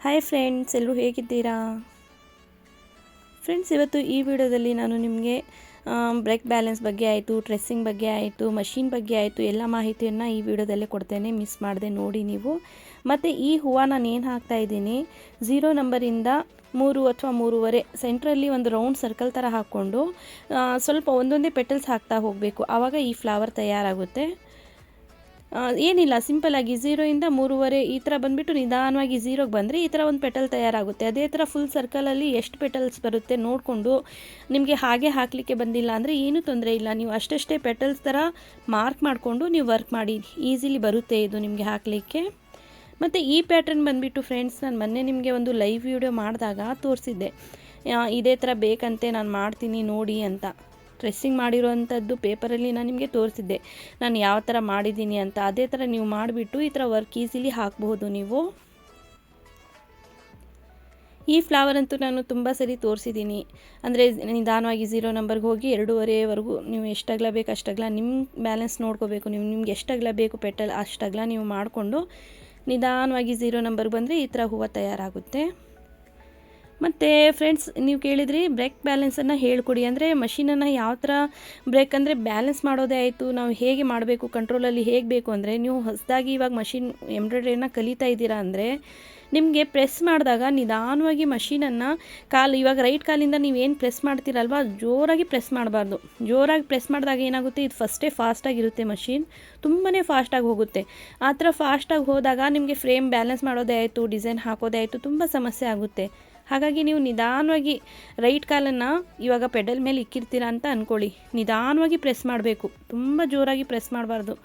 Hi friends, ಎಲ್ಲರೂ ಹೇಗಿದ್ದೀರಾ? Friends, ಇವತ್ತು ಈ ವಿಡಿಯೋದಲ್ಲಿ ನಾನು ನಿಮಗೆ ಬ್ರೇಕ್ ಬ್ಯಾಲೆನ್ಸ್ ಬಗ್ಗೆ ಆಯಿತು, ಡ್ರೆಸ್ಸಿಂಗ್ ಬಗ್ಗೆ ಆಯಿತು, ಮಷಿನ್ ಬಗ್ಗೆ ಆಯಿತು, ಎಲ್ಲ ಮಾಹಿತಿಯನ್ನು ಈ ವಿಡಿಯೋದಲ್ಲೇ ಕೊಡ್ತೇನೆ. ಮಿಸ್ ಮಾಡದೆ ನೋಡಿ ನೀವು. ಮತ್ತು ಈ ಹೂವು ನಾನು ಏನು ಹಾಕ್ತಾಯಿದ್ದೀನಿ, 0 ನಂಬರಿಂದ 3 ಅಥವಾ 3.5 ಸೆಂಟ್ರಲ್ಲಿ ಒಂದು ರೌಂಡ್ ಸರ್ಕಲ್ ಥರ ಹಾಕ್ಕೊಂಡು ಸ್ವಲ್ಪ ಒಂದೊಂದೇ ಪೆಟಲ್ಸ್ ಹಾಕ್ತಾ ಹೋಗಬೇಕು. ಆವಾಗ ಈ ಫ್ಲವರ್ ತಯಾರಾಗುತ್ತೆ. ಏನಿಲ್ಲ, ಸಿಂಪಲ್ಲಾಗಿ 0ಇಂದ 3.5 ಈ ಥರ ಬಂದುಬಿಟ್ಟು ನಿಧಾನವಾಗಿ 0ಗೆ ಬಂದರೆ ಈ ಥರ ಒಂದು ಪೆಟಲ್ ತಯಾರಾಗುತ್ತೆ. ಅದೇ ಥರ ಫುಲ್ ಸರ್ಕಲಲ್ಲಿ ಎಷ್ಟು ಪೆಟಲ್ಸ್ ಬರುತ್ತೆ ನೋಡಿಕೊಂಡು, ನಿಮಗೆ ಹಾಗೆ ಹಾಕಲಿಕ್ಕೆ ಬಂದಿಲ್ಲ ಅಂದರೆ ಏನೂ ತೊಂದರೆ ಇಲ್ಲ. ನೀವು ಅಷ್ಟೇ ಪೆಟಲ್ಸ್ ಥರ ಮಾರ್ಕ್ ಮಾಡಿಕೊಂಡು ನೀವು ವರ್ಕ್ ಮಾಡಿ, ಈಸಿಲಿ ಬರುತ್ತೆ ಇದು ನಿಮಗೆ ಹಾಕಲಿಕ್ಕೆ. ಮತ್ತು ಈ ಪ್ಯಾಟ್ರನ್ ಬಂದುಬಿಟ್ಟು ಫ್ರೆಂಡ್ಸ್, ನಾನು ಮೊನ್ನೆ ನಿಮಗೆ ಒಂದು ಲೈವ್ ವಿಡಿಯೋ ಮಾಡಿದಾಗ ತೋರಿಸಿದ್ದೆ. ಇದೇ ಥರ ಬೇಕಂತೆ ನಾನು ಮಾಡ್ತೀನಿ ನೋಡಿ ಅಂತ. ಡ್ರೆಸ್ಸಿಂಗ್ ಮಾಡಿರೋವಂಥದ್ದು ಪೇಪರಲ್ಲಿ ನಾನು ನಿಮಗೆ ತೋರಿಸಿದ್ದೆ, ನಾನು ಯಾವ ಥರ ಮಾಡಿದ್ದೀನಿ ಅಂತ. ಅದೇ ಥರ ನೀವು ಮಾಡಿಬಿಟ್ಟು ಈ ಥರ ವರ್ಕ್ ಈಸಿಲಿ ಹಾಕಬಹುದು ನೀವು. ಈ ಫ್ಲವರ್ ಅಂತೂ ನಾನು ತುಂಬ ಸರಿ ತೋರಿಸಿದ್ದೀನಿ. ಅಂದರೆ ನಿಧಾನವಾಗಿ 0 ನಂಬರ್ಗೆ ಹೋಗಿ 2.5ವರೆಗೂ ನೀವು ಎಷ್ಟು ಅಗಲ ಬೇಕು ಅಷ್ಟಗಲ ನಿಮ್ಮ ಬ್ಯಾಲೆನ್ಸ್ ನೋಡ್ಕೋಬೇಕು. ನಿಮ್ಗೆ ಎಷ್ಟು ಅಗಲ ಬೇಕು ಪೆಟಲ್ ಅಷ್ಟಗಲ ನೀವು ಮಾಡಿಕೊಂಡು ನಿಧಾನವಾಗಿ 0 ನಂಬರ್ಗೆ ಬಂದರೆ ಈ ಥರ ಹೂವು ತಯಾರಾಗುತ್ತೆ. ಮತ್ತು ಫ್ರೆಂಡ್ಸ್, ನೀವು ಕೇಳಿದ್ರಿ ಬ್ರೇಕ್ ಬ್ಯಾಲೆನ್ಸನ್ನು ಹೇಳ್ಕೊಡಿ ಅಂದರೆ, ಮಷೀನನ್ನು ಯಾವ ಥರ ಬ್ರೇಕ್ ಅಂದರೆ ಬ್ಯಾಲೆನ್ಸ್ ಮಾಡೋದೇ ಆಯಿತು, ನಾವು ಹೇಗೆ ಮಾಡಬೇಕು ಕಂಟ್ರೋಲಲ್ಲಿ ಹೇಗೆ ಬೇಕು ಅಂದರೆ, ನೀವು ಹೊಸದಾಗಿ ಇವಾಗ ಮಷಿನ್ ಎಂಬ್ರಾಯ್ಡ್ರಿಯನ್ನು ಕಲಿತಾ ಇದ್ದೀರಾ ಅಂದರೆ, ನಿಮಗೆ ಪ್ರೆಸ್ ಮಾಡಿದಾಗ ನಿಧಾನವಾಗಿ ಮಷೀನನ್ನು ಇವಾಗ ರೈಟ್ ಕಾಲಿಂದ ನೀವೇನು ಪ್ರೆಸ್ ಮಾಡ್ತೀರಲ್ವ, ಜೋರಾಗಿ ಪ್ರೆಸ್ ಮಾಡಬಾರ್ದು. ಜೋರಾಗಿ ಪ್ರೆಸ್ ಮಾಡಿದಾಗ ಏನಾಗುತ್ತೆ, ಇದು ಫಸ್ಟೇ ಫಾಸ್ಟಾಗಿರುತ್ತೆ ಮಷೀನ್, ತುಂಬಾ ಫಾಸ್ಟಾಗಿ ಹೋಗುತ್ತೆ. ಆ ಥರ ಫಾಸ್ಟಾಗಿ ಹೋದಾಗ ನಿಮಗೆ ಫ್ರೇಮ್ ಬ್ಯಾಲೆನ್ಸ್ ಮಾಡೋದೇ ಆಯಿತು, ಡಿಸೈನ್ ಹಾಕೋದೇ ಆಯಿತು, ತುಂಬ ಸಮಸ್ಯೆ ಆಗುತ್ತೆ. ಹಾಗಾಗಿ ನೀವು ನಿಧಾನವಾಗಿ ರೈಟ್ ಕಾಲನ್ನು ಇವಾಗ ಪೆಡಲ್ ಮೇಲೆ ಇಕ್ಕಿರ್ತೀರಾ ಅಂತ ಅಂದ್ಕೊಳ್ಳಿ, ನಿಧಾನವಾಗಿ ಪ್ರೆಸ್ ಮಾಡಬೇಕು, ತುಂಬ ಜೋರಾಗಿ ಪ್ರೆಸ್ ಮಾಡಬಾರ್ದು.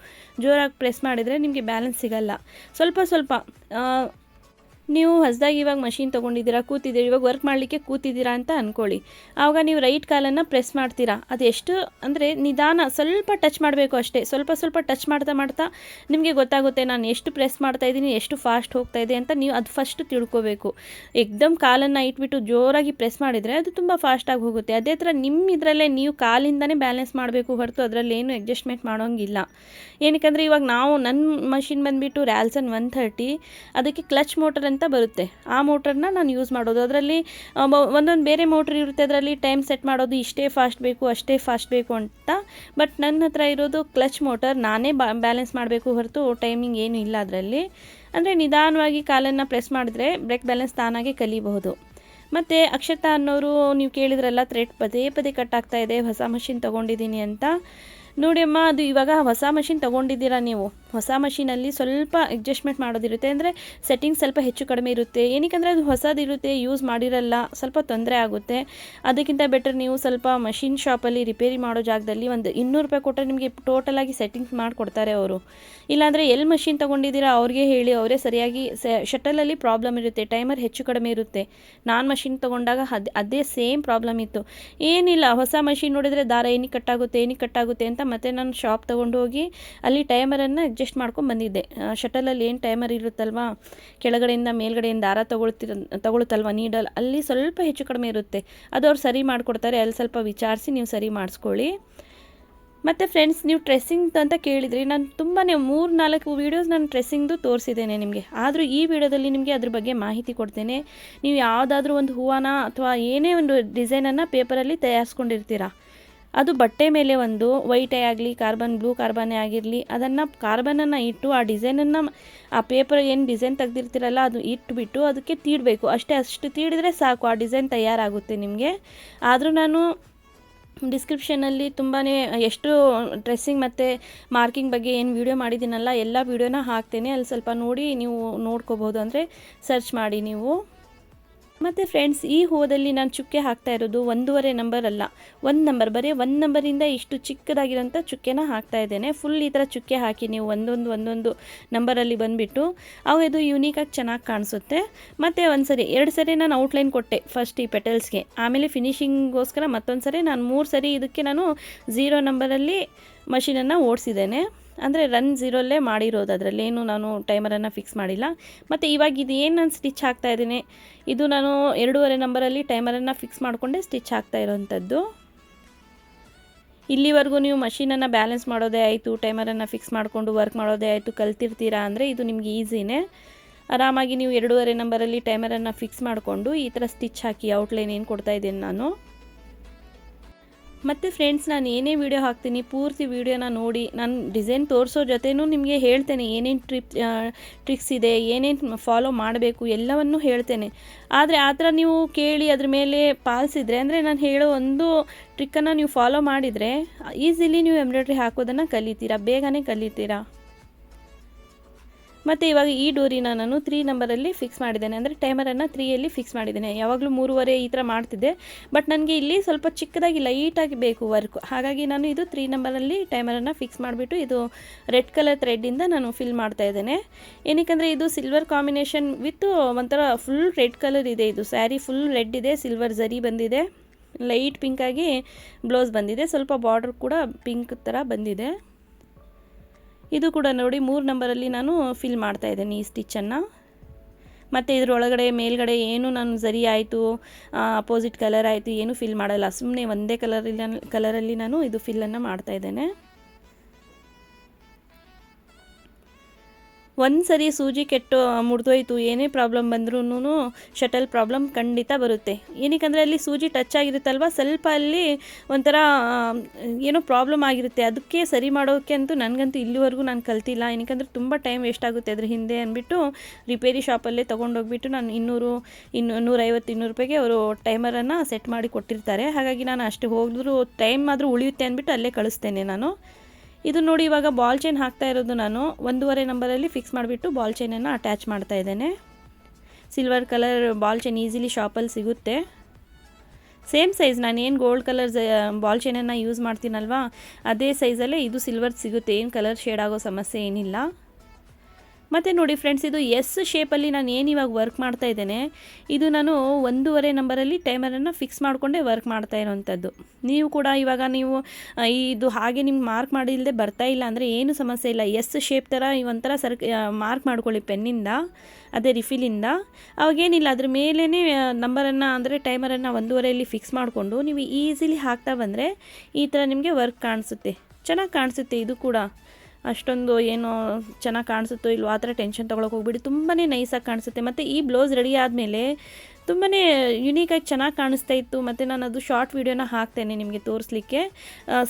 ಜೋರಾಗಿ ಪ್ರೆಸ್ ಮಾಡಿದರೆ ನಿಮಗೆ ಬ್ಯಾಲೆನ್ಸ್ ಸಿಗಲ್ಲ. ಸ್ವಲ್ಪ ನೀವು ಹೊಸದಾಗಿ ಇವಾಗ ಮಷೀನ್ ತೊಗೊಂಡಿದ್ದೀರಾ, ಕೂತಿದ್ದೀರಾ, ಇವಾಗ ವರ್ಕ್ ಮಾಡಲಿಕ್ಕೆ ಕೂತಿದ್ದೀರಾ ಅಂತ ಅಂದ್ಕೊಳ್ಳಿ. ಆವಾಗ ನೀವು ರೈಟ್ ಕಾಲನ್ನು ಪ್ರೆಸ್ ಮಾಡ್ತೀರಾ. ಅದು ಎಷ್ಟು ಅಂದರೆ ನಿಧಾನ, ಸ್ವಲ್ಪ ಟಚ್ ಮಾಡಬೇಕು ಅಷ್ಟೇ. ಸ್ವಲ್ಪ ಟಚ್ ಮಾಡ್ತಾ ನಿಮಗೆ ಗೊತ್ತಾಗುತ್ತೆ ನಾನು ಎಷ್ಟು ಪ್ರೆಸ್ ಮಾಡ್ತಾಯಿದ್ದೀನಿ, ಎಷ್ಟು ಫಾಸ್ಟ್ ಹೋಗ್ತಾಯಿದೆ ಅಂತ. ನೀವು ಅದು ಫಸ್ಟ್ ತಿಳ್ಕೋಬೇಕು. ಏಕ್ದಮ್ ಕಾಲನ್ನು ಇಟ್ಬಿಟ್ಟು ಜೋರಾಗಿ ಪ್ರೆಸ್ ಮಾಡಿದರೆ ಅದು ತುಂಬ ಫಾಸ್ಟಾಗಿ ಹೋಗುತ್ತೆ. ಅದೇ ಥರ ನಿಮ್ಮ ಇದರಲ್ಲೇ ನೀವು ಕಾಲಿಂದನೇ ಬ್ಯಾಲೆನ್ಸ್ ಮಾಡಬೇಕು ಹೊರತು ಅದರಲ್ಲೇನು ಅಡ್ಜಸ್ಟ್ಮೆಂಟ್ ಮಾಡೋಂಗಿಲ್ಲ. ಏನಕ್ಕೆ ಇವಾಗ ನನ್ನ ಮಷಿನ್ ಬಂದುಬಿಟ್ಟು ರ್ಯಾಲ್ಸನ್ 130, ಅದಕ್ಕೆ ಕ್ಲಚ್ ಮೋಟರ್ ಅಂತ ಬರುತ್ತೆ. ಆ ಮೋಟರ್ನ ನಾನು ಯೂಸ್ ಮಾಡೋದು. ಅದರಲ್ಲಿ ಒಂದೊಂದು ಬೇರೆ ಮೋಟ್ರ್ ಇರುತ್ತೆ, ಅದರಲ್ಲಿ ಟೈಮ್ ಸೆಟ್ ಮಾಡೋದು, ಇಷ್ಟೇ ಫಾಸ್ಟ್ ಬೇಕು ಅಷ್ಟೇ ಫಾಸ್ಟ್ ಬೇಕು ಅಂತ. ಬಟ್ ನನ್ನ ಹತ್ರ ಇರೋದು ಕ್ಲಚ್ ಮೋಟರ್, ನಾನೇ ಬ್ಯಾಲೆನ್ಸ್ ಮಾಡಬೇಕು ಹೊರತು ಟೈಮಿಂಗ್ ಏನೂ ಇಲ್ಲ ಅದರಲ್ಲಿ. ಅಂದರೆ ನಿಧಾನವಾಗಿ ಕಾಲನ್ನು ಪ್ರೆಸ್ ಮಾಡಿದ್ರೆ ಬ್ರೇಕ್ ಬ್ಯಾಲೆನ್ಸ್ ತಾನಾಗೆ ಕಲಿಬಹುದು. ಮತ್ತು ಅಕ್ಷತಾ ಅನ್ನೋರು ನೀವು ಕೇಳಿದ್ರಲ್ಲ, ಥ್ರೆಡ್ ಪದೇ ಕಟ್ ಆಗ್ತಾ ಇದೆ, ಹೊಸ ಮಷಿನ್ ತೊಗೊಂಡಿದ್ದೀನಿ ಅಂತ. ನೋಡಿ ಅಮ್ಮ, ಅದು ಇವಾಗ ಹೊಸ ಮಷಿನ್ ತೊಗೊಂಡಿದ್ದೀರಾ ನೀವು, ಹೊಸ ಮಷೀನಲ್ಲಿ ಸ್ವಲ್ಪ ಅಡ್ಜಸ್ಟ್ಮೆಂಟ್ ಮಾಡೋದಿರುತ್ತೆ. ಅಂದರೆ ಸೆಟ್ಟಿಂಗ್ಸ್ ಸ್ವಲ್ಪ ಹೆಚ್ಚು ಕಡಿಮೆ ಇರುತ್ತೆ. ಏನಕ್ಕೆ ಅದು ಹೊಸದಿರುತ್ತೆ, ಯೂಸ್ ಮಾಡಿರಲ್ಲ, ಸ್ವಲ್ಪ ತೊಂದರೆ ಆಗುತ್ತೆ. ಅದಕ್ಕಿಂತ ಬೆಟರ್ ನೀವು ಸ್ವಲ್ಪ ಮಷಿನ್ ಶಾಪಲ್ಲಿ ರಿಪೇರಿ ಮಾಡೋ ಜಾಗದಲ್ಲಿ ಒಂದು 200 ರೂಪಾಯಿ ಕೊಟ್ಟರೆ ನಿಮಗೆ ಟೋಟಲಾಗಿ ಸೆಟ್ಟಿಂಗ್ಸ್ ಮಾಡಿಕೊಡ್ತಾರೆ ಅವರು. ಇಲ್ಲಾಂದರೆ ಎಲ್ಲಿ ಮಷಿನ್ ತೊಗೊಂಡಿದ್ದೀರಾ ಅವ್ರಿಗೆ ಹೇಳಿ, ಅವರೇ ಸರಿಯಾಗಿ ಶಟಲಲ್ಲಿ ಪ್ರಾಬ್ಲಮ್ ಇರುತ್ತೆ, ಟೈಮರ್ ಹೆಚ್ಚು ಕಡಿಮೆ ಇರುತ್ತೆ. ನಾನು ಮಷಿನ್ ತೊಗೊಂಡಾಗ ಅದೇ ಸೇಮ್ ಪ್ರಾಬ್ಲಮ್ ಇತ್ತು. ಏನಿಲ್ಲ, ಹೊಸ ಮಷಿನ್ ನೋಡಿದರೆ ದಾರ ಏನಕ್ಕೆ ಕಟ್ಟಾಗುತ್ತೆ ಅಂತ ಮತ್ತೆ ನಾನು ಶಾಪ್ ತೊಗೊಂಡು ಹೋಗಿ ಅಲ್ಲಿ ಟೈಮರನ್ನು ಅಡ್ಜಸ್ಟ್ ಮಾಡ್ಕೊಂಡು ಬಂದಿದ್ದೆ. ಶಟಲಲ್ಲಿ ಏನು ಟೈಮರ್ ಇರುತ್ತಲ್ವ, ಕೆಳಗಡೆಯಿಂದ ಮೇಲ್ಗಡೆಯಿಂದ ದಾರ ತಗೊಳುತ್ತಲ್ವ ನೀಡಲ್, ಅಲ್ಲಿ ಸ್ವಲ್ಪ ಹೆಚ್ಚು ಕಡಿಮೆ ಇರುತ್ತೆ. ಅದು ಅವ್ರು ಸರಿ ಮಾಡಿಕೊಡ್ತಾರೆ. ಅಲ್ಲಿ ಸ್ವಲ್ಪ ವಿಚಾರಿಸಿ ನೀವು ಸರಿ ಮಾಡಿಸ್ಕೊಳ್ಳಿ. ಮತ್ತು ಫ್ರೆಂಡ್ಸ್, ನೀವು ಡ್ರೆಸ್ಸಿಂಗ್ ಅಂತ ಕೇಳಿದ್ರಿ, ನಾನು ತುಂಬಾ 3-4 ವೀಡಿಯೋಸ್ ನಾನು ಡ್ರೆಸ್ಸಿಂಗ್ದು ತೋರಿಸಿದ್ದೇನೆ ನಿಮಗೆ. ಆದರೂ ಈ ವಿಡಿಯೋದಲ್ಲಿ ನಿಮಗೆ ಅದ್ರ ಬಗ್ಗೆ ಮಾಹಿತಿ ಕೊಡ್ತೇನೆ. ನೀವು ಯಾವುದಾದ್ರೂ ಒಂದು ಹೂವನ ಅಥವಾ ಏನೇ ಒಂದು ಡಿಸೈನನ್ನು ಪೇಪರಲ್ಲಿ ತಯಾರಿಸ್ಕೊಂಡಿರ್ತೀರ, ಅದು ಬಟ್ಟೆ ಮೇಲೆ ಒಂದು ವೈಟೇ ಆಗಲಿ, ಬ್ಲೂ ಕಾರ್ಬನ್ನೇ ಆಗಿರಲಿ, ಅದನ್ನು ಕಾರ್ಬನನ್ನು ಇಟ್ಟು ಆ ಡಿಸೈನನ್ನು, ಆ ಪೇಪರ್ ಏನು ಡಿಸೈನ್ ತೆಗೆದಿರ್ತೀರಲ್ಲ ಅದು ಇಟ್ಬಿಟ್ಟು ಅದಕ್ಕೆ ತೀಡಬೇಕು. ಅಷ್ಟು ತೀಡಿದರೆ ಸಾಕು, ಆ ಡಿಸೈನ್ ತಯಾರಾಗುತ್ತೆ ನಿಮಗೆ. ಆದರೂ ನಾನು ಡಿಸ್ಕ್ರಿಪ್ಷನಲ್ಲಿ ತುಂಬಾ ಎಷ್ಟು ಡ್ರೆಸ್ಸಿಂಗ್ ಮತ್ತು ಮಾರ್ಕಿಂಗ್ ಬಗ್ಗೆ ಏನು ವೀಡಿಯೋ ಮಾಡಿದ್ದೀನಲ್ಲ, ಎಲ್ಲ ವೀಡಿಯೋನ ಹಾಕ್ತೇನೆ. ಅಲ್ಲಿ ಸ್ವಲ್ಪ ನೋಡಿ ನೀವು ನೋಡ್ಕೋಬೋದು, ಅಂದರೆ ಸರ್ಚ್ ಮಾಡಿ ನೀವು. ಮತ್ತು ಫ್ರೆಂಡ್ಸ್, ಈ ಹೂವದಲ್ಲಿ ನಾನು ಚುಕ್ಕೆ ಹಾಕ್ತಾ ಇರೋದು 1.5 ನಂಬರ್ ಅಲ್ಲ, 1 ನಂಬರ್, ಬರೀ 1 ನಂಬರಿಂದ ಇಷ್ಟು ಚಿಕ್ಕದಾಗಿರೋಂಥ ಚುಕ್ಕೆನ ಹಾಕ್ತಾ ಇದ್ದೇನೆ. ಫುಲ್ ಈ ಥರ ಚುಕ್ಕೆ ಹಾಕಿ ನೀವು ಒಂದೊಂದು ನಂಬರಲ್ಲಿ ಬಂದುಬಿಟ್ಟು ಅವು ಇದು ಯೂನಿಕಾಗಿ ಚೆನ್ನಾಗಿ ಕಾಣಿಸುತ್ತೆ. ಮತ್ತು 2 ಸರಿ ನಾನು ಔಟ್ಲೈನ್ ಕೊಟ್ಟೆ ಫಸ್ಟ್ ಈ ಪೆಟಲ್ಸ್ಗೆ, ಆಮೇಲೆ ಫಿನಿಷಿಂಗೋಸ್ಕರ ಮತ್ತೊಂದು ಸರಿ ನಾನು 3 ಸರಿ ಇದಕ್ಕೆ ನಾನು 0 ನಂಬರಲ್ಲಿ ಮಷೀನನ್ನು ಓಡಿಸಿದ್ದೇನೆ. ಅಂದರೆ ರನ್ 0 ಮಾಡಿರೋದು, ಅದರಲ್ಲೇನು ನಾನು ಟೈಮರನ್ನು ಫಿಕ್ಸ್ ಮಾಡಿಲ್ಲ. ಮತ್ತು ಇವಾಗ ಇದು ಏನು ನಾನು ಸ್ಟಿಚ್ ಹಾಕ್ತಾ ಇದ್ದೀನಿ, ಇದು ನಾನು 2.5 ನಂಬರಲ್ಲಿ ಟೈಮರನ್ನು ಫಿಕ್ಸ್ ಮಾಡಿಕೊಂಡೆ ಸ್ಟಿಚ್ ಹಾಕ್ತಾ ಇರೋವಂಥದ್ದು. ಇಲ್ಲಿವರೆಗೂ ನೀವು ಮಷೀನನ್ನು ಬ್ಯಾಲೆನ್ಸ್ ಮಾಡೋದೇ ಆಯಿತು, ಟೈಮರನ್ನು ಫಿಕ್ಸ್ ಮಾಡಿಕೊಂಡು ವರ್ಕ್ ಮಾಡೋದೇ ಆಯಿತು ಕಲ್ತಿರ್ತೀರಾ ಅಂದರೆ ಇದು ನಿಮ್ಗೆ ಈಸಿನೇ. ಆರಾಮಾಗಿ ನೀವು 2.5 ನಂಬರಲ್ಲಿ ಟೈಮರನ್ನು ಫಿಕ್ಸ್ ಮಾಡಿಕೊಂಡು ಈ ಥರ ಸ್ಟಿಚ್ ಹಾಕಿ ಔಟ್ಲೈನ್ ಏನು ಕೊಡ್ತಾ ಇದ್ದೀನಿ ನಾನು. ಮತ್ತು ಫ್ರೆಂಡ್ಸ್, ನಾನು ಏನೇ ವೀಡಿಯೋ ಹಾಕ್ತೀನಿ ಪೂರ್ತಿ ವೀಡಿಯೋನ ನೋಡಿ, ನಾನು ಡಿಸೈನ್ ತೋರಿಸೋ ಜೊತೆನೂ ನಿಮಗೆ ಹೇಳ್ತೇನೆ ಏನೇನು ಟ್ರಿಕ್ಸ್ ಇದೆ, ಏನೇನು ಫಾಲೋ ಮಾಡಬೇಕು ಎಲ್ಲವನ್ನೂ ಹೇಳ್ತೇನೆ. ಆದರೆ ಆ ಥರ ನೀವು ಕೇಳಿ ಅದ್ರ ಮೇಲೆ ಪಾಲಿಸಿದ್ರೆ, ಅಂದರೆ ನಾನು ಹೇಳೋ ಒಂದು ಟ್ರಿಕ್ಕನ್ನು ನೀವು ಫಾಲೋ ಮಾಡಿದರೆ ಈಸಿಲಿ ನೀವು ಎಂಬ್ರಾಯ್ಡ್ರಿ ಹಾಕೋದನ್ನು ಕಲಿತೀರಾ, ಬೇಗನೆ ಕಲಿತೀರಾ. ಮತ್ತು ಇವಾಗ ಈ ಡೋರಿನ ನಾನು 3 ನಂಬರಲ್ಲಿ ಫಿಕ್ಸ್ ಮಾಡಿದ್ದೇನೆ, ಅಂದರೆ ಟೈಮರನ್ನು 3ಯಲ್ಲಿ ಫಿಕ್ಸ್ ಮಾಡಿದ್ದೇನೆ. ಯಾವಾಗಲೂ 3.5 ಈ ಥರ ಮಾಡ್ತಿದ್ದೆ, ಬಟ್ ನನಗೆ ಇಲ್ಲಿ ಸ್ವಲ್ಪ ಚಿಕ್ಕದಾಗಿ ಲೈಟಾಗಿ ಬೇಕು ವರ್ಕ್, ಹಾಗಾಗಿ ನಾನು ಇದು 3 ನಂಬರಲ್ಲಿ ಟೈಮರನ್ನು ಫಿಕ್ಸ್ ಮಾಡಿಬಿಟ್ಟು ಇದು ರೆಡ್ ಕಲರ್ ಥ್ರೆಡ್ಡಿಂದ ನಾನು ಫಿಲ್ ಮಾಡ್ತಾ ಇದ್ದೇನೆ. ಏನಕ್ಕೆಂದರೆ ಇದು ಸಿಲ್ವರ್ ಕಾಂಬಿನೇಷನ್ ವಿತ್ ಒಂಥರ ಫುಲ್ ರೆಡ್ ಕಲರ್ ಇದೆ. ಇದು ಸ್ಯಾರಿ ಫುಲ್ ರೆಡ್ ಇದೆ, ಸಿಲ್ವರ್ ಝರಿ ಬಂದಿದೆ, ಲೈಟ್ ಪಿಂಕಾಗಿ ಬ್ಲೌಸ್ ಬಂದಿದೆ, ಸ್ವಲ್ಪ ಬಾರ್ಡರ್ ಕೂಡ ಪಿಂಕ್ ಥರ ಬಂದಿದೆ. ಇದು ಕೂಡ ನೋಡಿ 3 ನಂಬರಲ್ಲಿ ನಾನು ಫಿಲ್ ಮಾಡ್ತಾ ಇದ್ದೇನೆ ಈ ಸ್ಟಿಚ್ಚನ್ನು. ಮತ್ತು ಇದರೊಳಗಡೆ ಮೇಲ್ಗಡೆ ಏನು ನಾನು ಝರಿ ಆಯಿತು, ಅಪೋಸಿಟ್ ಕಲರ್ ಆಯಿತು ಏನು ಫಿಲ್ ಮಾಡಲ್ಲ, ಸುಮ್ಮನೆ ಒಂದೇ ಕಲರಲ್ಲಿ ನಾನು ಇದು ಫಿಲ್ಲನ್ನು ಮಾಡ್ತಾ ಇದ್ದೇನೆ. ಒಂದು ಸರಿ ಸೂಜಿ ಕೆಟ್ಟು ಮುರಿದೋಯ್ತು, ಏನೇ ಪ್ರಾಬ್ಲಮ್ ಬಂದ್ರೂ ಶಟಲ್ ಪ್ರಾಬ್ಲಮ್ ಖಂಡಿತ ಬರುತ್ತೆ. ಏನಕ್ಕೆಂದರೆ ಅಲ್ಲಿ ಸೂಜಿ ಟಚ್ ಆಗಿರುತ್ತಲ್ವ, ಸ್ವಲ್ಪ ಅಲ್ಲಿ ಒಂಥರ ಏನೋ ಪ್ರಾಬ್ಲಮ್ ಆಗಿರುತ್ತೆ. ಅದಕ್ಕೆ ಸರಿ ಮಾಡೋಕ್ಕೆ ಅಂತೂ ನನಗಂತೂ ಇಲ್ಲಿವರೆಗೂ ನಾನು ಕಲ್ತಿಲ್ಲ. ಏನಕ್ಕೆಂದರೆ ತುಂಬ ಟೈಮ್ ವೇಸ್ಟ್ ಆಗುತ್ತೆ ಅದ್ರ ಹಿಂದೆ ಅಂದ್ಬಿಟ್ಟು ರಿಪೇರಿ ಶಾಪಲ್ಲೇ ತೊಗೊಂಡೋಗ್ಬಿಟ್ಟು ನಾನು 150-200 ರೂಪಾಯಿಗೆ ಅವರು ಟೈಮರನ್ನು ಸೆಟ್ ಮಾಡಿ ಕೊಟ್ಟಿರ್ತಾರೆ. ಹಾಗಾಗಿ ನಾನು ಅಷ್ಟು ಹೋಗಿದ್ರು ಟೈಮ್ ಆದರೂ ಉಳಿಯುತ್ತೆ ಅಂದ್ಬಿಟ್ಟು ಅಲ್ಲೇ ಕಳಿಸ್ತೇನೆ ನಾನು. ಇದು ನೋಡಿ, ಇವಾಗ ಬಾಲ್ ಚೈನ್ ಹಾಕ್ತಾ ಇರೋದು ನಾನು 1.5 ನಂಬರಲ್ಲಿ ಫಿಕ್ಸ್ ಮಾಡಿಬಿಟ್ಟು ಬಾಲ್ ಚೈನನ್ನು ಅಟ್ಯಾಚ್ ಮಾಡ್ತಾ ಇದ್ದೇನೆ. Silver colour ball chain easily ಶಾಪಲ್ಲಿ ಸಿಗುತ್ತೆ. ಸೇಮ್ ಸೈಜ್, ನಾನೇನು ಗೋಲ್ಡ್ ಕಲರ್ ಬಾಲ್ ಚೈನನ್ನು ಯೂಸ್ ಮಾಡ್ತೀನಲ್ವಾ ಅದೇ ಸೈಜಲ್ಲೇ ಇದು ಸಿಲ್ವರ್ ಸಿಗುತ್ತೆ, ಏನು ಕಲರ್ ಶೇಡ್ ಆಗೋ ಸಮಸ್ಯೆ ಏನಿಲ್ಲ. ಮತ್ತು ನೋಡಿ ಫ್ರೆಂಡ್ಸ್, ಇದು ಎಸ್ ಶೇಪಲ್ಲಿ ನಾನು ಏನು ಇವಾಗ ವರ್ಕ್ ಮಾಡ್ತಾ ಇದ್ದೇನೆ, ಇದು ನಾನು 1.5 ನಂಬರಲ್ಲಿ ಟೈಮರನ್ನು ಫಿಕ್ಸ್ ಮಾಡಿಕೊಂಡೇ ವರ್ಕ್ ಮಾಡ್ತಾ ಇರೋವಂಥದ್ದು. ನೀವು ಕೂಡ ಇವಾಗ ನೀವು ಇದು ಹಾಗೆ ನಿಮ್ಗೆ ಮಾರ್ಕ್ ಮಾಡಿಲ್ಲದೆ ಬರ್ತಾ ಇಲ್ಲ ಅಂದರೆ ಏನು ಸಮಸ್ಯೆ ಇಲ್ಲ, ಎಸ್ ಶೇಪ್ ಥರ ಒಂಥರ ಮಾರ್ಕ್ ಮಾಡ್ಕೊಳ್ಳಿ ಪೆನ್ನಿಂದ, ಅದೇ ರಿಫಿಲಿಂದ. ಅವಾಗೇನಿಲ್ಲ, ಅದ್ರ ಮೇಲೇ ನಂಬರನ್ನು ಅಂದರೆ ಟೈಮರನ್ನು 1.5ಯಲ್ಲಿ ಫಿಕ್ಸ್ ಮಾಡಿಕೊಂಡು ನೀವು ಈಸಿಲಿ ಹಾಕ್ತಾ ಬಂದರೆ ಈ ಥರ ನಿಮಗೆ ವರ್ಕ್ ಕಾಣಿಸುತ್ತೆ, ಚೆನ್ನಾಗಿ ಕಾಣಿಸುತ್ತೆ. ಇದು ಕೂಡ ಅಷ್ಟೊಂದು ಏನೋ ಚೆನ್ನಾಗಿ ಕಾಣಿಸುತ್ತೋ ಇಲ್ವೋ ಆ ಥರ ಟೆನ್ಷನ್ ತೊಗೊಳಕ್ಕೆ ಹೋಗ್ಬಿಡಿ, ತುಂಬಾ ನೈಸಾಗಿ ಕಾಣಿಸುತ್ತೆ. ಮತ್ತು ಈ ಬ್ಲೌಸ್ ರೆಡಿ ಆದಮೇಲೆ ತುಂಬಾ ಯುನೀಕಾಗಿ ಚೆನ್ನಾಗಿ ಕಾಣಿಸ್ತಾ ಇತ್ತು. ಮತ್ತು ನಾನು ಅದು ಶಾರ್ಟ್ ವೀಡಿಯೋನ ಹಾಕ್ತೇನೆ ನಿಮಗೆ ತೋರಿಸ್ಲಿಕ್ಕೆ,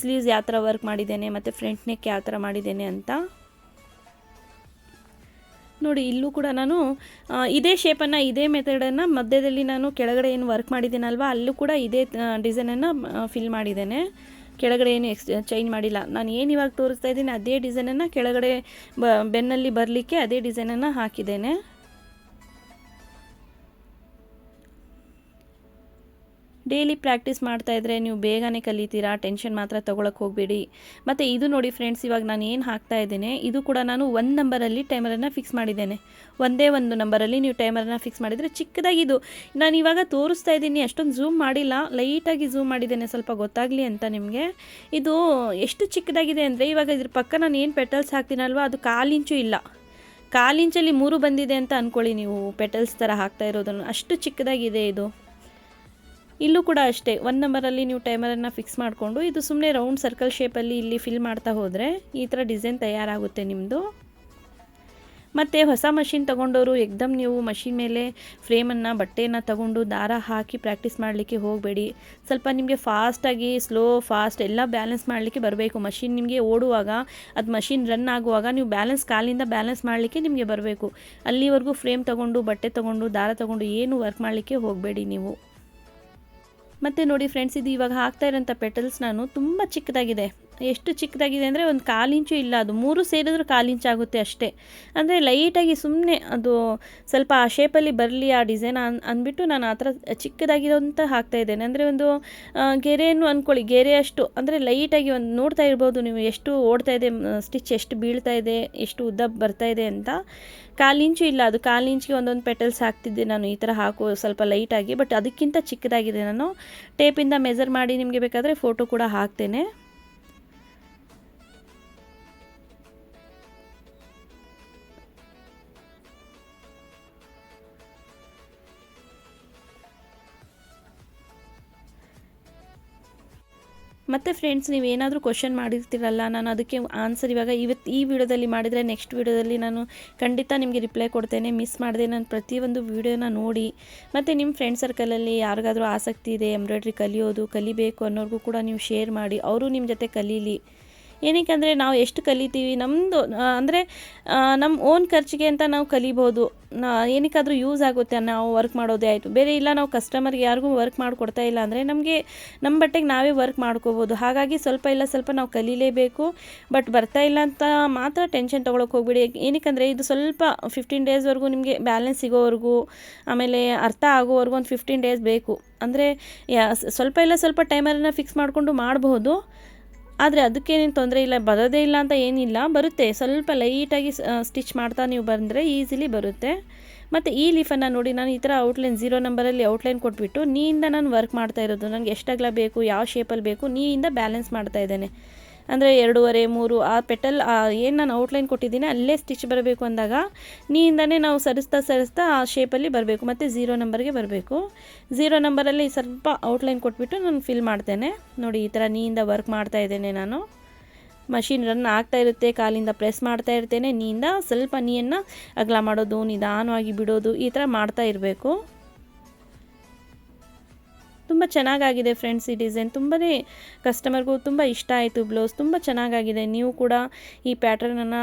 ಸ್ಲೀವ್ಸ್ ಯಾವ ಥರ ವರ್ಕ್ ಮಾಡಿದ್ದೇನೆ ಮತ್ತು ಫ್ರಂಟ್ ನೆಕ್ ಯಾವ ಥರ ಮಾಡಿದ್ದೇನೆ ಅಂತ. ನೋಡಿ, ಇಲ್ಲೂ ಕೂಡ ನಾನು ಇದೇ ಶೇಪನ್ನು ಇದೇ ಮೆಥಡನ್ನು ಮಧ್ಯದಲ್ಲಿ ನಾನು ಕೆಳಗಡೆ ಏನು ವರ್ಕ್ ಮಾಡಿದ್ದೀನಲ್ವ ಅಲ್ಲೂ ಕೂಡ ಇದೇ ಡಿಸೈನನ್ನು ಫಿಲ್ ಮಾಡಿದ್ದೇನೆ. ಕೆಳಗಡೆ ಏನು ಚೇಂಜ್ ಮಾಡಿಲ್ಲ. ನಾನು ಏನು ಇವಾಗ ತೋರಿಸ್ತಾ ಇದ್ದೀನಿ ಅದೇ ಡಿಸೈನನ್ನು ಕೆಳಗಡೆ ಬೆನ್ನಲ್ಲಿ ಬರಲಿಕ್ಕೆ ಅದೇ ಡಿಸೈನನ್ನು ಹಾಕಿದ್ದೇನೆ. ಡೈಲಿ ಪ್ರಾಕ್ಟೀಸ್ ಮಾಡ್ತಾಯಿದ್ರೆ ನೀವು ಬೇಗನೆ ಕಲಿತೀರಾ, ಟೆನ್ಷನ್ ಮಾತ್ರ ತೊಗೊಳಕ್ಕೆ ಹೋಗಬೇಡಿ. ಮತ್ತು ಇದು ನೋಡಿ ಫ್ರೆಂಡ್ಸ್, ಇವಾಗ ನಾನು ಏನು ಹಾಕ್ತಾ ಇದ್ದೇನೆ ಇದು ಕೂಡ ನಾನು 1 ನಂಬರಲ್ಲಿ ಟೈಮರನ್ನು ಫಿಕ್ಸ್ ಮಾಡಿದ್ದೇನೆ. ಒಂದೇ ಒಂದು ನಂಬರಲ್ಲಿ ನೀವು ಟೈಮರನ್ನು ಫಿಕ್ಸ್ ಮಾಡಿದರೆ ಚಿಕ್ಕದಾಗಿದು ನಾನು ಇವಾಗ ತೋರಿಸ್ತಾ ಇದ್ದೀನಿ, ಅಷ್ಟೊಂದು ಝೂಮ್ ಮಾಡಿಲ್ಲ, ಲೈಟಾಗಿ ಝೂಮ್ ಮಾಡಿದ್ದೇನೆ ಸ್ವಲ್ಪ ಗೊತ್ತಾಗಲಿ ಅಂತ ನಿಮಗೆ. ಇದು ಎಷ್ಟು ಚಿಕ್ಕದಾಗಿದೆ ಅಂದರೆ ಇವಾಗ ಇದ್ರ ಪಕ್ಕ ನಾನು ಏನು ಪೆಟಲ್ಸ್ ಹಾಕ್ತೀನಲ್ವ ಅದು 1/4 ಇಂಚು ಇಲ್ಲ, 1/4 ಇಂಚಲ್ಲಿ 3 ಬಂದಿದೆ ಅಂತ ಅಂದ್ಕೊಳ್ಳಿ ನೀವು, ಪೆಟಲ್ಸ್ ಥರ ಹಾಕ್ತಾ ಇರೋದನ್ನು, ಅಷ್ಟು ಚಿಕ್ಕದಾಗಿದೆ ಇದು. ಇಲ್ಲೂ ಕೂಡ ಅಷ್ಟೇ 1 ನಂಬರಲ್ಲಿ ನೀವು ಟೈಮರನ್ನು ಫಿಕ್ಸ್ ಮಾಡಿಕೊಂಡು ಇದು ಸುಮ್ಮನೆ ರೌಂಡ್ ಸರ್ಕಲ್ ಶೇಪಲ್ಲಿ ಇಲ್ಲಿ ಫಿಲ್ ಮಾಡ್ತಾ ಹೋದರೆ ಈ ಥರ ಡಿಸೈನ್ ತಯಾರಾಗುತ್ತೆ ನಿಮ್ಮದು. ಮತ್ತು ಹೊಸ ಮಷಿನ್ ತೊಗೊಂಡವರು ಎಕ್ದಮ್ ನೀವು ಮಷಿನ್ ಮೇಲೆ ಫ್ರೇಮನ್ನು ಬಟ್ಟೆಯನ್ನು ತಗೊಂಡು ದಾರ ಹಾಕಿ ಪ್ರಾಕ್ಟೀಸ್ ಮಾಡಲಿಕ್ಕೆ ಹೋಗಬೇಡಿ. ಸ್ವಲ್ಪ ನಿಮಗೆ ಫಾಸ್ಟಾಗಿ ಸ್ಲೋ ಫಾಸ್ಟ್ ಎಲ್ಲ ಬ್ಯಾಲೆನ್ಸ್ ಮಾಡಲಿಕ್ಕೆ ಬರಬೇಕು. ಮಷಿನ್ ನಿಮಗೆ ಓಡುವಾಗ ಅದು ಮಷಿನ್ ರನ್ ಆಗುವಾಗ ನೀವು ಕಾಲಿಂದ ಬ್ಯಾಲೆನ್ಸ್ ಮಾಡಲಿಕ್ಕೆ ನಿಮಗೆ ಬರಬೇಕು. ಅಲ್ಲಿವರೆಗೂ ಫ್ರೇಮ್ ತೊಗೊಂಡು ಬಟ್ಟೆ ತೊಗೊಂಡು ದಾರ ತೊಗೊಂಡು ಏನು ವರ್ಕ್ ಮಾಡಲಿಕ್ಕೆ ಹೋಗಬೇಡಿ ನೀವು. ಮತ್ತು ನೋಡಿ ಫ್ರೆಂಡ್ಸ್, ಇದು ಇವಾಗ ಹಾಕ್ತಾ ಇರೋಂಥ ಪೆಟಲ್ಸ್ ನಾನು ತುಂಬ ಚಿಕ್ಕದಾಗಿದೆ. ಎಷ್ಟು ಚಿಕ್ಕದಾಗಿದೆ ಅಂದರೆ ಒಂದು 1/4 ಇಂಚು ಇಲ್ಲ, ಅದು 3 ಸೇರಿದ್ರು 1/4 ಇಂಚ್ ಆಗುತ್ತೆ ಅಷ್ಟೇ. ಅಂದರೆ ಲೈಟಾಗಿ ಸುಮ್ಮನೆ ಅದು ಸ್ವಲ್ಪ ಆ ಶೇಪಲ್ಲಿ ಬರಲಿ ಆ ಡಿಸೈನ್ ಅಂದ್ಬಿಟ್ಟು ನಾನು ಆ ಥರ ಚಿಕ್ಕದಾಗಿರೋಂಥ ಹಾಕ್ತಾಯಿದ್ದೇನೆ. ಅಂದರೆ ಒಂದು ಗೆರೆಯನ್ನು ಅಂದ್ಕೊಳ್ಳಿ, ಗೆರೆ ಅಷ್ಟು ಅಂದರೆ ಲೈಟಾಗಿ ಒಂದು ನೋಡ್ತಾ ಇರ್ಬೋದು ನೀವು ಎಷ್ಟು ಓಡ್ತಾ ಇದೆ ಸ್ಟಿಚ್, ಎಷ್ಟು ಬೀಳ್ತಾ ಇದೆ, ಎಷ್ಟು ಉದ್ದ ಬರ್ತಾ ಇದೆ ಅಂತ. 1/4 ಇಂಚು ಇಲ್ಲ, ಅದು 1/4 ಇಂಚಿಗೆ ಒಂದೊಂದು ಪೆಟಲ್ಸ್ ಹಾಕ್ತಿದ್ದೆ ನಾನು ಈ ಥರ ಹಾಕೋ ಸ್ವಲ್ಪ ಲೈಟಾಗಿ. ಬಟ್ ಅದಕ್ಕಿಂತ ಚಿಕ್ಕದಾಗಿದೆ. ನಾನು ಟೇಪಿಂದ ಮೆಜರ್ ಮಾಡಿ ನಿಮಗೆ ಬೇಕಾದರೆ ಫೋಟೋ ಕೂಡ ಹಾಕ್ತೇನೆ. ಮತ್ತು ಫ್ರೆಂಡ್ಸ್, ನೀವೇನಾದರೂ ಕ್ವಶನ್ ಮಾಡಿರ್ತೀರಲ್ಲ, ನಾನು ಅದಕ್ಕೆ ಆನ್ಸರ್ ಇವಾಗ ಈ ವಿಡಿಯೋದಲ್ಲಿ ಮಾಡಿದರೆ ನೆಕ್ಸ್ಟ್ ವಿಡಿಯೋದಲ್ಲಿ ನಾನು ಖಂಡಿತ ನಿಮಗೆ ರಿಪ್ಲೈ ಕೊಡ್ತೇನೆ. ಮಿಸ್ ಮಾಡದೆ ನಾನು ಪ್ರತಿಯೊಂದು ವಿಡಿಯೋನ ನೋಡಿ, ಮತ್ತು ನಿಮ್ಮ ಫ್ರೆಂಡ್ ಸರ್ಕಲಲ್ಲಿ ಯಾರಿಗಾದರೂ ಆಸಕ್ತಿ ಇದೆ ಎಂಬ್ರಾಯ್ಡ್ರಿ ಕಲಿಬೇಕು ಅನ್ನೋರಿಗೂ ಕೂಡ ನೀವು ಶೇರ್ ಮಾಡಿ, ಅವರು ನಿಮ್ಮ ಜೊತೆ ಕಲೀಲಿ. ಏನಕ್ಕೆ ನಾವು ಎಷ್ಟು ಕಲಿತೀವಿ, ನಮ್ಮದು ಅಂದರೆ ನಮ್ಮ ಓನ್ ಖರ್ಚಿಗೆ ಅಂತ ನಾವು ಕಲಿಬೋದು. ಏನಕ್ಕಾದರೂ ಯೂಸ್ ಆಗುತ್ತೆ ನಾವು ವರ್ಕ್ ಮಾಡೋದೇ ಆಯಿತು. ಬೇರೆ ಇಲ್ಲ, ನಾವು ಕಸ್ಟಮರ್ಗೆ ಯಾರಿಗೂ ವರ್ಕ್ ಮಾಡಿಕೊಡ್ತಾ ಇಲ್ಲ ಅಂದರೆ ನಮಗೆ ನಮ್ಮ ಬಟ್ಟೆಗೆ ನಾವೇ ವರ್ಕ್ ಮಾಡ್ಕೋಬೋದು. ಹಾಗಾಗಿ ಸ್ವಲ್ಪ ನಾವು ಕಲೀಲೇಬೇಕು. ಬಟ್ ಬರ್ತಾ ಇಲ್ಲ ಅಂತ ಮಾತ್ರ ಟೆನ್ಷನ್ ತೊಗೊಳಕ್ಕೆ ಹೋಗ್ಬಿಡಿ. ಏನಕ್ಕೆ ಇದು ಸ್ವಲ್ಪ 15 ಡೇಸ್ವರೆಗೂ ನಿಮಗೆ ಬ್ಯಾಲೆನ್ಸ್ ಸಿಗೋವರೆಗೂ, ಆಮೇಲೆ ಅರ್ಥ ಆಗೋವರೆಗೂ ಒಂದು 15 ಡೇಸ್ ಬೇಕು. ಅಂದರೆ ಸ್ವಲ್ಪ ಟೈಮರನ್ನು ಫಿಕ್ಸ್ ಮಾಡಿಕೊಂಡು ಮಾಡಬಹುದು. ಆದರೆ ಅದಕ್ಕೇನೇನು ತೊಂದರೆ ಇಲ್ಲ, ಬರೋದೇ ಇಲ್ಲ ಅಂತ ಏನಿಲ್ಲ, ಬರುತ್ತೆ. ಸ್ವಲ್ಪ ಲೈಟಾಗಿ ಸ್ಟಿಚ್ ಮಾಡ್ತಾ ನೀವು ಬಂದರೆ ಈಸಿಲಿ ಬರುತ್ತೆ. ಮತ್ತು ಈ ಲೀಫನ್ನು ನೋಡಿ, ನಾನು ಈ ಥರ ಔಟ್ಲೈನ್ 0 ನಂಬರಲ್ಲಿ ಔಟ್ಲೈನ್ ಕೊಟ್ಬಿಟ್ಟು ನೀಯಿಂದ ನಾನು ವರ್ಕ್ ಮಾಡ್ತಾ ಇರೋದು. ನನಗೆ ಎಷ್ಟು ಅಗಲ ಬೇಕು, ಯಾವ ಶೇಪಲ್ಲಿ ಬೇಕು, ನೀಯಿಂದ ಬ್ಯಾಲೆನ್ಸ್ ಮಾಡ್ತಾ ಇದ್ದೇನೆ. ಅಂದರೆ 2.5 3 ಆ ಪೆಟಲ್ ಏನು ನಾನು ಔಟ್ಲೈನ್ ಕೊಟ್ಟಿದ್ದೀನಿ ಅಲ್ಲೇ ಸ್ಟಿಚ್ ಬರಬೇಕು ಅಂದಾಗ ನೀಯಿಂದನೇ ನಾವು ಸರಿಸ್ತಾ ಆ ಶೇಪಲ್ಲಿ ಬರಬೇಕು. ಮತ್ತು 0 ನಂಬರ್ಗೆ ಬರಬೇಕು. 0 ನಂಬರಲ್ಲಿ ಸ್ವಲ್ಪ ಔಟ್ಲೈನ್ ಕೊಟ್ಬಿಟ್ಟು ನಾನು ಫಿಲ್ ಮಾಡ್ತೇನೆ. ನೋಡಿ, ಈ ಥರ ನೀಯಿಂದ ವರ್ಕ್ ಮಾಡ್ತಾ ಇದ್ದೇನೆ ನಾನು. ಮಷಿನ್ ರನ್ ಆಗ್ತಾ ಇರುತ್ತೆ, ಕಾಲಿಂದ ಪ್ರೆಸ್ ಮಾಡ್ತಾ ಇರ್ತೇನೆ. ನೀಯಿಂದ ಸ್ವಲ್ಪ ನೀಯನ್ನು ಅಗಲ ಮಾಡೋದು, ನಿಧಾನವಾಗಿ ಬಿಡೋದು, ಈ ಥರ ಮಾಡ್ತಾ ಇರಬೇಕು. ತುಂಬ ಚೆನ್ನಾಗಾಗಿದೆ ಫ್ರೆಂಡ್ಸ್. ಈ ಡಿಸೈನ್ ತುಂಬಾ ಕಸ್ಟಮರ್ಗೂ ತುಂಬ ಇಷ್ಟ ಆಯಿತು. ಬ್ಲೌಸ್ ತುಂಬ ಚೆನ್ನಾಗಾಗಿದೆ. ನೀವು ಕೂಡ ಈ ಪ್ಯಾಟ್ರನನ್ನು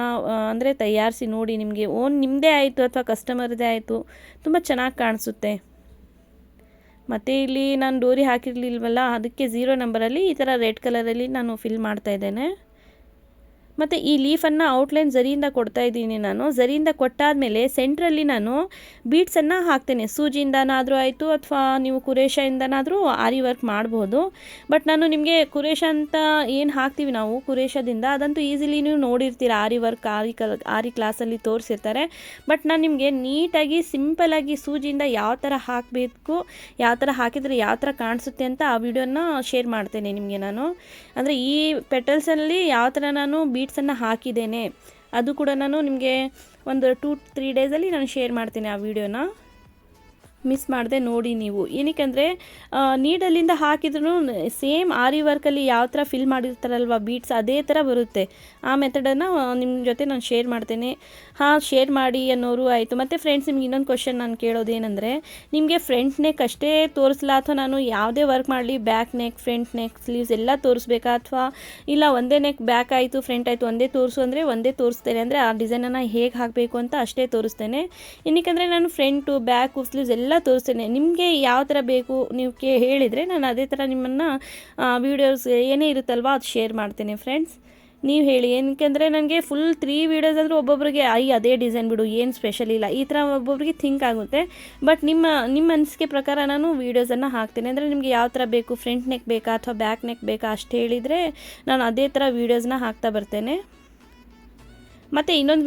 ಅಂದರೆ ತಯಾರಿಸಿ ನೋಡಿ. ನಿಮಗೆ ನಿಮ್ಮದೇ ಆಯಿತು ಅಥವಾ ಕಸ್ಟಮರ್ದೇ ಆಯಿತು, ತುಂಬ ಚೆನ್ನಾಗಿ ಕಾಣಿಸುತ್ತೆ. ಮತ್ತು ಇಲ್ಲಿ ನಾನು ಡೋರಿ ಹಾಕಿರಲಿಲ್ವಲ್ಲ, ಅದಕ್ಕೆ 0 ನಂಬರಲ್ಲಿ ಈ ಥರ ರೆಡ್ ಕಲರಲ್ಲಿ ನಾನು ಫಿಲ್ ಮಾಡ್ತಾ ಇದ್ದೇನೆ. ಮತ್ತು ಈ ಲೀಫನ್ನು ಔಟ್ಲೈನ್ ಝರಿಯಿಂದ ಕೊಡ್ತಾ ಇದ್ದೀನಿ ನಾನು. ಝರಿಯಿಂದ ಕೊಟ್ಟಾದಮೇಲೆ ಸೆಂಟ್ರಲ್ಲಿ ನಾನು ಬೀಡ್ಸನ್ನು ಹಾಕ್ತೇನೆ. ಸೂಜಿಯಿಂದನಾದರೂ ಆಯಿತು ಅಥವಾ ನೀವು ಕುರೇಶದಿಂದನಾದರೂ ಆರಿ ವರ್ಕ್ ಮಾಡ್ಬೋದು. ಬಟ್ ನಾನು ನಿಮಗೆ ಕುರೇಶ ಅಂತ ಏನು ಹಾಕ್ತೀವಿ ನಾವು ಕುರೇಶದಿಂದ, ಅದಂತೂ ಈಸಿಲಿ ನೀವು ನೋಡಿರ್ತೀರ. ಆರಿ ವರ್ಕ್ ಆರಿ ಕ್ಲಾಸಲ್ಲಿ ತೋರಿಸಿರ್ತಾರೆ. ಬಟ್ ನಾನು ನಿಮಗೆ ನೀಟಾಗಿ ಸಿಂಪಲಾಗಿ ಸೂಜಿಯಿಂದ ಯಾವ ಥರ ಹಾಕಬೇಕು, ಯಾವ ಥರ ಹಾಕಿದರೆ ಯಾವ ಥರ ಕಾಣಿಸುತ್ತೆ ಅಂತ ಆ ವಿಡಿಯೋನ ಶೇರ್ ಮಾಡ್ತೇನೆ ನಿಮಗೆ ನಾನು. ಅಂದರೆ ಈ ಪೆಟಲ್ಸಲ್ಲಿ ಯಾವ ಥರ ನಾನು ಬೀಡ್ಸನ್ನು ಹಾಕಿದ್ದೇನೆ ಅದು ಕೂಡ ನಾನು ನಿಮಗೆ ಒಂದು 2-3 ಡೇಸಲ್ಲಿ ನಾನು ಶೇರ್ ಮಾಡ್ತೀನಿ ಆ ವಿಡಿಯೋನ. ಮಿಸ್ ಮಾಡದೆ ನೋಡಿ ನೀವು. ಏನಕ್ಕೆ ನೀಡಲಿಂದ ಹಾಕಿದ್ರೂ ಸೇಮ್ ಆರಿ ವರ್ಕಲ್ಲಿ ಯಾವ ಥರ ಫಿಲ್ ಮಾಡಿರ್ತಾರಲ್ವ ಬೀಡ್ಸ್, ಅದೇ ಥರ ಬರುತ್ತೆ. ಆ ಮೆಥಡನ್ನು ನಿಮ್ಮ ಜೊತೆ ನಾನು ಶೇರ್ ಮಾಡ್ತೇನೆ. ಶೇರ್ ಮಾಡಿ ಅನ್ನೋರು ಆಯಿತು. ಮತ್ತು ಫ್ರೆಂಡ್ಸ್, ನಿಮ್ಗೆ ಇನ್ನೊಂದು ಕ್ವಶನ್ ನಾನು ಕೇಳೋದೇನೆಂದರೆ, ನಿಮಗೆ ಫ್ರಂಟ್ ನೆಕ್ ಅಷ್ಟೇ ತೋರಿಸ್ಲಾ ಅಥವಾ ನಾನು ಯಾವುದೇ ವರ್ಕ್ ಮಾಡಲಿ back neck, front neck, sleeves ಎಲ್ಲ ತೋರಿಸ್ಬೇಕಾ, ಅಥವಾ ಇಲ್ಲ ಒಂದೇ ನೆಕ್ ಬ್ಯಾಕ್ ಆಯಿತು ಫ್ರಂಟ್ ಆಯಿತು ಒಂದೇ ತೋರಿಸು ಅಂದರೆ ಒಂದೇ ತೋರಿಸ್ತೇನೆ. ಅಂದರೆ ಆ ಡಿಸೈನನ್ನು ಹೇಗೆ ಹಾಕಬೇಕು ಅಂತ ಅಷ್ಟೇ ತೋರಿಸ್ತೇನೆ. ಏನಕ್ಕೆ ನಾನು ಫ್ರಂಟು ಬ್ಯಾಕು ಸ್ಲೀವ್ಸ್ ಎಲ್ಲ ತೋರಿಸ್ತೇನೆ. ನಿಮಗೆ ಯಾವ ಥರ ಬೇಕು ನೀವು ಹೇಳಿದರೆ ನಾನು ಅದೇ ಥರ ನಿಮ್ಮನ್ನು ವೀಡಿಯೋಸ್ ಏನೇ ಇರುತ್ತಲ್ವ ಅದು ಶೇರ್ ಮಾಡ್ತೇನೆ ಫ್ರೆಂಡ್ಸ್. ನೀವು ಹೇಳಿ. ಏನಕ್ಕೆ ನನಗೆ ಫುಲ್ 3 ವೀಡಿಯೋಸ್ ಆದರೂ ಒಬ್ಬೊಬ್ಬರಿಗೆ ಅದೇ ಡಿಸೈನ್ ಬಿಡು, ಏನು ಸ್ಪೆಷಲ್ ಇಲ್ಲ, ಈ ಥರ ಒಬ್ಬೊಬ್ಬರಿಗೆ ಥಿಂಕ್ ಆಗುತ್ತೆ. ಬಟ್ ನಿಮ್ಮ ಅನಿಸಿಕೆ ಪ್ರಕಾರ ನಾನು ವೀಡಿಯೋಸನ್ನು ಹಾಕ್ತೇನೆ. ಅಂದರೆ ನಿಮಗೆ ಯಾವ ಥರ ಬೇಕು, ಫ್ರಂಟ್ ನೆಕ್ ಬೇಕಾ ಅಥವಾ ಬ್ಯಾಕ್ ನೆಕ್ ಬೇಕಾ ಅಷ್ಟು ಹೇಳಿದರೆ ನಾನು ಅದೇ ಥರ ವೀಡಿಯೋಸ್ನ ಹಾಕ್ತಾ ಬರ್ತೇನೆ. ಮತ್ತು ಇನ್ನೊಂದು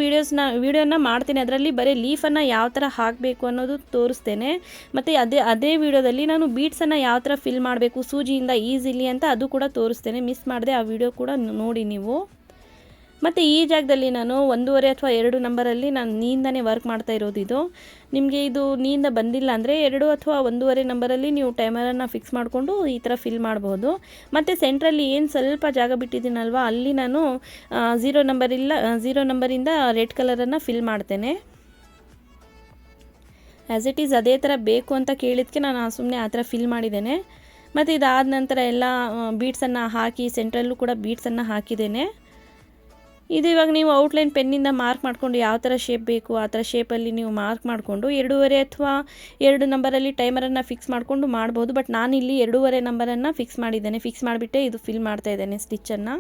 ವೀಡಿಯೋನ ಮಾಡ್ತೇನೆ. ಅದರಲ್ಲಿ ಬರೀ ಲೀಫನ್ನು ಯಾವ ಥರ ಹಾಕಬೇಕು ಅನ್ನೋದು ತೋರಿಸ್ತೇನೆ. ಮತ್ತು ಅದೇ ವೀಡಿಯೋದಲ್ಲಿ ನಾನು ಬೀಡ್ಸನ್ನು ಯಾವ ಥರ ಫಿಲ್ ಮಾಡಬೇಕು ಸೂಜಿಯಿಂದ ಈಸಿಲಿ ಅಂತ ಅದು ಕೂಡ ತೋರಿಸ್ತೇನೆ. ಮಿಸ್ ಮಾಡದೆ ಆ ವಿಡಿಯೋ ಕೂಡ ನೋಡಿ ನೀವು. ಮತ್ತು ಈ ಜಾಗದಲ್ಲಿ ನಾನು 1.5 ಅಥವಾ 2 ನಂಬರಲ್ಲಿ ನಾನು ನೀಯಿಂದನೇ ವರ್ಕ್ ಮಾಡ್ತಾ ಇರೋದು. ಇದು ನಿಮಗೆ ಇದು ನೀಯಿಂದ ಬಂದಿಲ್ಲ ಅಂದರೆ 2 ಅಥವಾ 1.5 ನಂಬರಲ್ಲಿ ನೀವು ಟೈಮರನ್ನು ಫಿಕ್ಸ್ ಮಾಡಿಕೊಂಡು ಈ ಥರ ಫಿಲ್ ಮಾಡ್ಬೋದು. ಮತ್ತು ಸೆಂಟ್ರಲ್ಲಿ ಏನು ಸ್ವಲ್ಪ ಜಾಗ ಬಿಟ್ಟಿದ್ದೀನಲ್ವ ಅಲ್ಲಿ ನಾನು 0 ನಂಬರಿಂದ ರೆಡ್ ಕಲರನ್ನು ಫಿಲ್ ಮಾಡ್ತೇನೆ. ಆ್ಯಸ್ ಇಟ್ ಈಸ್ ಅದೇ ಥರ ಬೇಕು ಅಂತ ಕೇಳಿದ್ದಕ್ಕೆ ನಾನು ಸುಮ್ಮನೆ ಆ ಥರ ಫಿಲ್ ಮಾಡಿದ್ದೇನೆ. ಮತ್ತು ಇದಾದ ನಂತರ ಎಲ್ಲ ಬೀಡ್ಸನ್ನು ಹಾಕಿ ಸೆಂಟ್ರಲ್ಲೂ ಕೂಡ ಬೀಡ್ಸನ್ನು ಹಾಕಿದ್ದೇನೆ. ಇದು ಇವಾಗ ನೀವು ಔಟ್ಲೈನ್ ಪೆನ್ನಿಂದ ಮಾರ್ಕ್ ಮಾಡಿಕೊಂಡು ಯಾವ ಥರ ಶೇಪ್ ಬೇಕು ಆ ಥರ ಶೇಪಲ್ಲಿ ನೀವು ಮಾರ್ಕ್ ಮಾಡಿಕೊಂಡು 2.5 ಅಥವಾ 2 ನಂಬರಲ್ಲಿ ಟೈಮರನ್ನು ಫಿಕ್ಸ್ ಮಾಡಿಕೊಂಡು ಮಾಡ್ಬೋದು. ಬಟ್ ನಾನಿಲ್ಲಿ 2.5 ನಂಬರನ್ನು ಫಿಕ್ಸ್ ಮಾಡಿದ್ದೇನೆ. ಫಿಕ್ಸ್ ಮಾಡಿಬಿಟ್ಟೆ ಇದು ಫಿಲ್ ಮಾಡ್ತಾ ಇದ್ದೇನೆ ಸ್ಟಿಚ್ಚನ್ನು.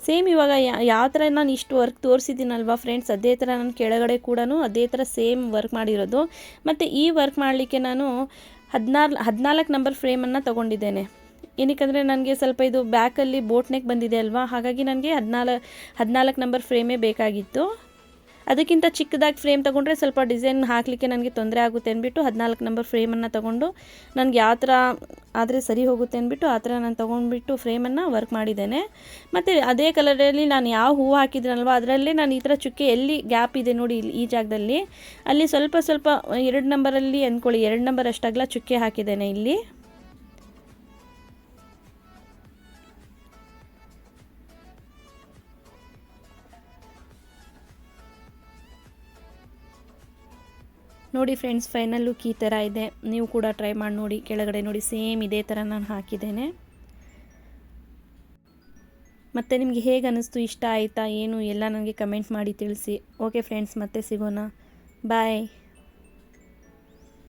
ಸೇಮ್ ಇವಾಗ ಯಾವ ಥರ ನಾನು ಇಷ್ಟು ವರ್ಕ್ ತೋರಿಸಿದ್ದೀನಲ್ವ ಫ್ರೆಂಡ್ಸ್, ಅದೇ ಥರ ನಾನು ಕೆಳಗಡೆ ಕೂಡ ಅದೇ ಥರ ಸೇಮ್ ವರ್ಕ್ ಮಾಡಿರೋದು. ಮತ್ತು ಈ ವರ್ಕ್ ಮಾಡಲಿಕ್ಕೆ ನಾನು 14 ನಂಬರ್ ಫ್ರೇಮನ್ನು ತೊಗೊಂಡಿದ್ದೇನೆ. ಏನಕ್ಕೆ ನನಗೆ ಸ್ವಲ್ಪ ಇದು ಬ್ಯಾಕಲ್ಲಿ ಬೋಟ್ ನೆಕ್ ಬಂದಿದೆ ಅಲ್ವಾ, ಹಾಗಾಗಿ ನನಗೆ 14 ನಂಬರ್ ಫ್ರೇಮೇ ಬೇಕಾಗಿತ್ತು. ಅದಕ್ಕಿಂತ ಚಿಕ್ಕದಾಗಿ ಫ್ರೇಮ್ ತೊಗೊಂಡ್ರೆ ಸ್ವಲ್ಪ ಡಿಸೈನ್ ಹಾಕಲಿಕ್ಕೆ ನನಗೆ ತೊಂದರೆ ಆಗುತ್ತೆ ಅಂದ್ಬಿಟ್ಟು 14 ನಂಬರ್ ಫ್ರೇಮನ್ನು ತೊಗೊಂಡು ನನಗೆ ಯಾವ ಥರ ಆದರೆ ಸರಿ ಹೋಗುತ್ತೆ ಅಂದ್ಬಿಟ್ಟು ಆ ಥರ ನಾನು ತೊಗೊಂಡ್ಬಿಟ್ಟು ಫ್ರೇಮನ್ನು ವರ್ಕ್ ಮಾಡಿದ್ದೇನೆ. ಮತ್ತು ಅದೇ ಕಲರಲ್ಲಿ ನಾನು ಯಾವ ಹೂವು ಹಾಕಿದ್ರಲ್ವ ಅದರಲ್ಲೇ ನಾನು ಈ ಥರ ಚುಕ್ಕೆ ಎಲ್ಲಿ ಗ್ಯಾಪ್ ಇದೆ ನೋಡಿ ಇಲ್ಲಿ ಈ ಜಾಗದಲ್ಲಿ, ಅಲ್ಲಿ ಸ್ವಲ್ಪ 2 ನಂಬರಲ್ಲಿ ಅಂದ್ಕೊಳ್ಳಿ, 2 ನಂಬರ್ ಅಷ್ಟಾಗಲ ಚುಕ್ಕೆ ಹಾಕಿದ್ದೇನೆ ಇಲ್ಲಿ. ನೋಡಿ ಫ್ರೆಂಡ್ಸ್, ಫೈನಲ್ ಲುಕ್ ಈ ಥರ ಇದೆ. ನೀವು ಕೂಡ ಟ್ರೈ ಮಾಡಿ ನೋಡಿ. ಕೆಳಗಡೆ ನೋಡಿ ಸೇಮ್ ಇದೇ ಥರ ನಾನು ಹಾಕಿದ್ದೇನೆ. ಮತ್ತು ನಿಮಗೆ ಹೇಗೆ ಅನ್ನಿಸ್ತು, ಇಷ್ಟ ಆಯಿತಾ ಏನು ಎಲ್ಲ ನನಗೆ ಕಮೆಂಟ್ ಮಾಡಿ ತಿಳಿಸಿ. ಓಕೆ ಫ್ರೆಂಡ್ಸ್, ಮತ್ತೆ ಸಿಗೋಣ. ಬಾಯ್.